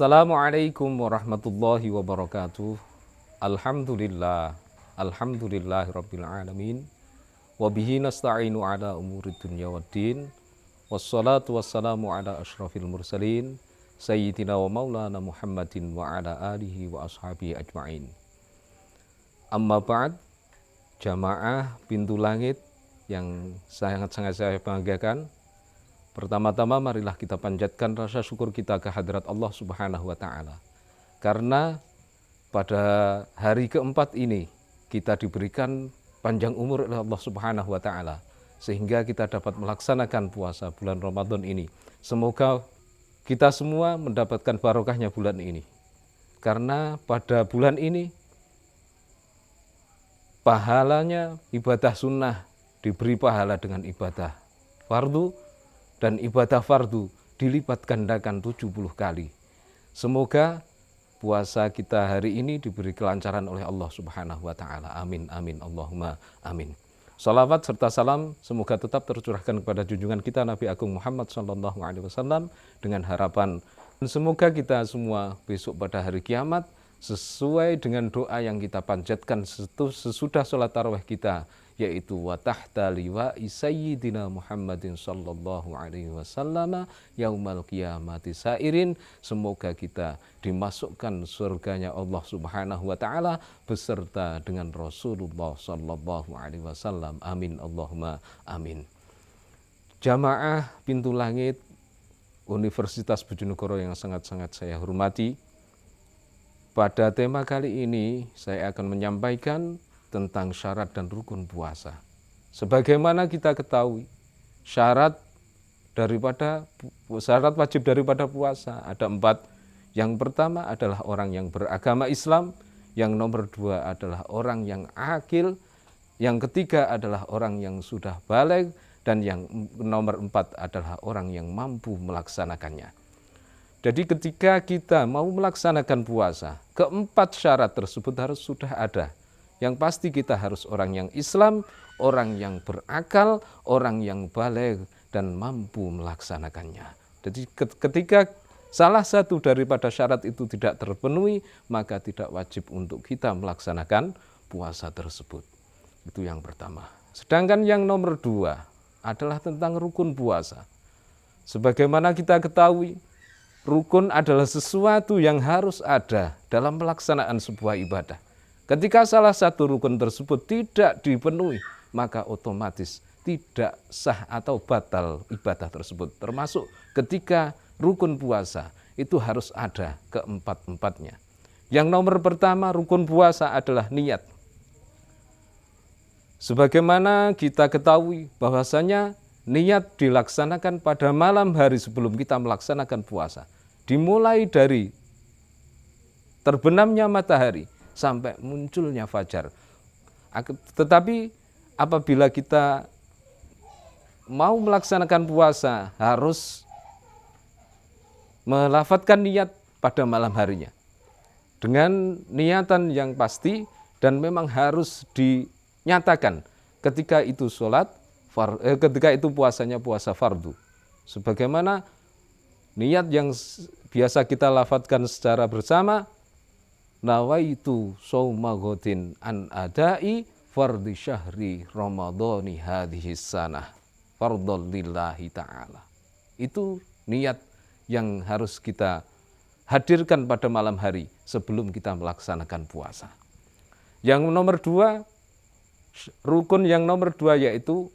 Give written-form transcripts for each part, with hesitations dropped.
Assalamualaikum warahmatullahi wabarakatuh. Alhamdulillah. Alhamdulillahirabbil alamin. Wa bihi nasta'inu ala umurid dunya waddin. Wassalatu wassalamu ala asyrafil mursalin sayyidina wa maulana Muhammadin wa ala alihi wa ashabihi ajma'in. Amma ba'd, jamaah pintu langit yang sangat-sangat saya banggakan. Pertama-tama marilah kita panjatkan rasa syukur kita ke hadirat Allah Subhanahu wa Ta'ala. Karena pada hari keempat ini kita diberikan panjang umur oleh Allah Subhanahu wa Ta'ala, sehingga kita dapat melaksanakan puasa bulan Ramadan ini. Semoga kita semua mendapatkan barokahnya bulan ini. Karena pada bulan ini pahalanya ibadah sunnah diberi pahala dengan ibadah fardu, dan ibadah fardu dilipat gandakan 70 kali. Semoga puasa kita hari ini diberi kelancaran oleh Allah Subhanahu wa Ta'ala. Amin, amin, Allahumma amin. Salawat serta salam semoga tetap tercurahkan kepada junjungan kita Nabi Agung Muhammad SAW dengan harapan semoga kita semua besok pada hari kiamat sesuai dengan doa yang kita panjatkan sesudah sholat tarawih kita, yaitu wa tahta liwa'i sayyidina Muhammadin sallallahu alaihi wasallam yaumal qiyamati sairin. Semoga kita dimasukkan surganya Allah Subhanahu wa Ta'ala beserta dengan Rasulullah sallallahu alaihi wasallam. Amin, Allahumma amin. Jamaah pintu langit Universitas Bojonegoro yang sangat-sangat saya hormati, pada tema kali ini saya akan menyampaikan tentang syarat dan rukun puasa. Sebagaimana kita ketahui, syarat wajib daripada puasa ada 4. Yang pertama adalah orang yang beragama Islam, yang nomor 2 adalah orang yang akil, yang ketiga adalah orang yang sudah baligh, dan yang nomor 4 adalah orang yang mampu melaksanakannya. Jadi ketika kita mau melaksanakan puasa, keempat syarat tersebut harus sudah ada. Yang pasti kita harus orang yang Islam, orang yang berakal, orang yang baligh, dan mampu melaksanakannya. Jadi ketika salah satu daripada syarat itu tidak terpenuhi, maka tidak wajib untuk kita melaksanakan puasa tersebut. Itu yang pertama. Sedangkan yang nomor 2 adalah tentang rukun puasa. Sebagaimana kita ketahui, rukun adalah sesuatu yang harus ada dalam pelaksanaan sebuah ibadah. Ketika salah satu rukun tersebut tidak dipenuhi, maka otomatis tidak sah atau batal ibadah tersebut. Termasuk ketika rukun puasa itu harus ada keempat-empatnya. Yang nomor pertama rukun puasa adalah niat. Sebagaimana kita ketahui bahwasanya niat dilaksanakan pada malam hari sebelum kita melaksanakan puasa. Dimulai dari terbenamnya matahari sampai munculnya fajar. Tetapi apabila kita mau melaksanakan puasa, harus melafadzkan niat pada malam harinya. Dengan niatan yang pasti dan memang harus dinyatakan ketika itu ketika itu puasanya puasa fardu. Sebagaimana niat yang biasa kita lafadzkan secara bersama, nawaitu shauma ghadin an adai fardhi syahri ramadhani hadhihi sanah fardhon lillahi ta'ala. Itu niat yang harus kita hadirkan pada malam hari sebelum kita melaksanakan puasa. Yang nomor 2, rukun yang nomor 2 yaitu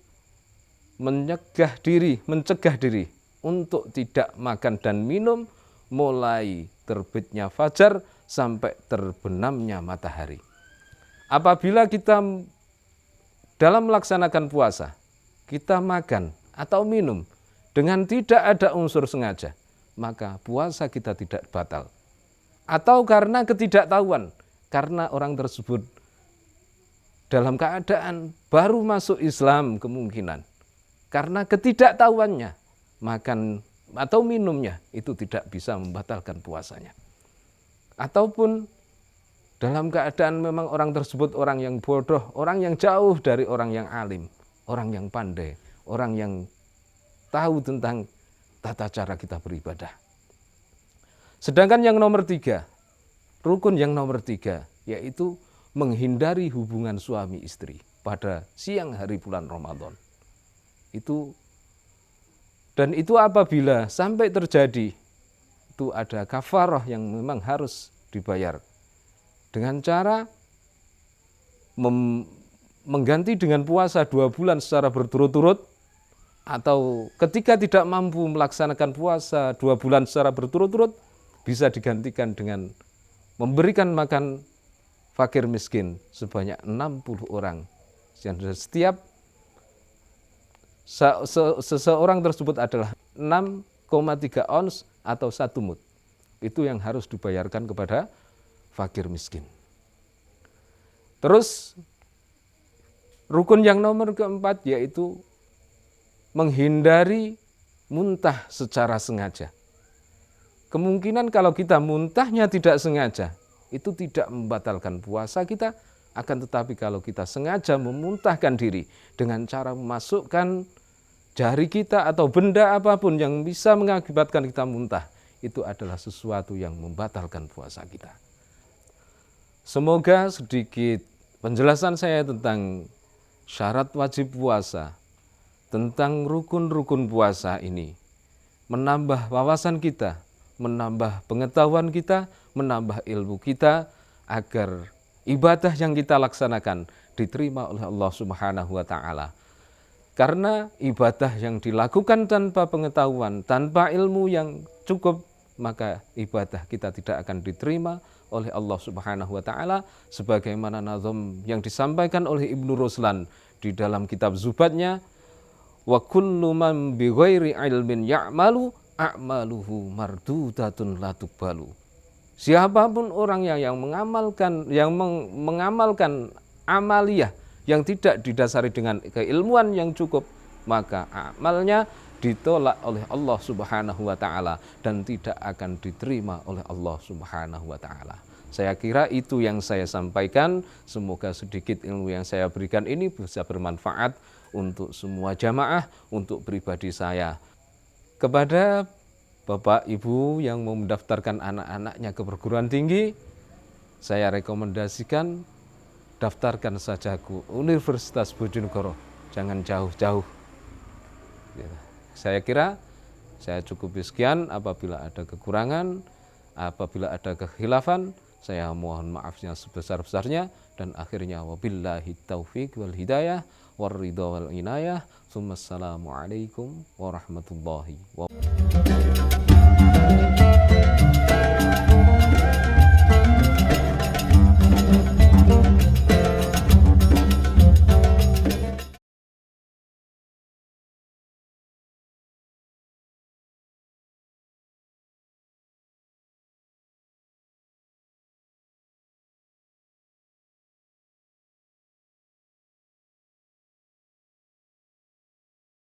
mencegah diri untuk tidak makan dan minum mulai terbitnya fajar sampai terbenamnya matahari. Apabila kita dalam melaksanakan puasa, kita makan atau minum dengan tidak ada unsur sengaja, maka puasa kita tidak batal. Atau karena ketidaktahuan, karena orang tersebut dalam keadaan baru masuk Islam kemungkinan, karena ketidaktahuannya, makan atau minumnya itu tidak bisa membatalkan puasanya. Ataupun dalam keadaan memang orang tersebut orang yang bodoh, orang yang jauh dari orang yang alim, orang yang pandai, orang yang tahu tentang tata cara kita beribadah. Sedangkan yang nomor 3, rukun yang nomor 3, yaitu menghindari hubungan suami istri pada siang hari bulan Ramadan. Dan itu apabila sampai terjadi, itu ada kafarah yang memang harus dibayar. Dengan cara mengganti dengan puasa 2 bulan secara berturut-turut, atau ketika tidak mampu melaksanakan puasa 2 bulan secara berturut-turut, bisa digantikan dengan memberikan makan fakir miskin sebanyak 60 orang. Setiap seseorang tersebut adalah 6,3 ons atau 1 mud. Itu yang harus dibayarkan kepada fakir miskin. Terus rukun yang nomor keempat yaitu menghindari muntah secara sengaja. Kemungkinan kalau kita muntahnya tidak sengaja, itu tidak membatalkan puasa kita, akan tetapi kalau kita sengaja memuntahkan diri dengan cara memasukkan jari kita atau benda apapun yang bisa mengakibatkan kita muntah, itu adalah sesuatu yang membatalkan puasa kita. Semoga sedikit penjelasan saya tentang syarat wajib puasa, tentang rukun-rukun puasa ini menambah wawasan kita, menambah pengetahuan kita, menambah ilmu kita, agar ibadah yang kita laksanakan diterima oleh Allah Subhanahu wa Ta'ala. Karena ibadah yang dilakukan tanpa pengetahuan, tanpa ilmu yang cukup, maka ibadah kita tidak akan diterima oleh Allah Subhanahu wa Ta'ala, sebagaimana nazam yang disampaikan oleh Ibnu Ruslan di dalam kitab Zubatnya, wa kullu man bi ghairi ilmin ya'malu a'maluhu mardudatun la tuqbalu. Siapapun orang yang mengamalkan amaliyah yang tidak didasari dengan keilmuan yang cukup, maka amalnya ditolak oleh Allah Subhanahu wa Ta'ala dan tidak akan diterima oleh Allah Subhanahu wa Ta'ala. Saya kira itu yang saya sampaikan. Semoga sedikit ilmu yang saya berikan ini bisa bermanfaat untuk semua jamaah, untuk pribadi saya. Kepada Bapak Ibu yang mau mendaftarkan anak-anaknya ke perguruan tinggi, saya rekomendasikan daftarkan saja ke Universitas Bojonegoro, jangan jauh-jauh. Saya kira saya cukup sekian. Apabila ada kekurangan, apabila ada kekhilafan, saya mohon maafnya sebesar-besarnya. Dan akhirnya wabillahi taufiq wal hidayah warridha wal inayah. Assalamualaikum warahmatullahi wabarakatuh.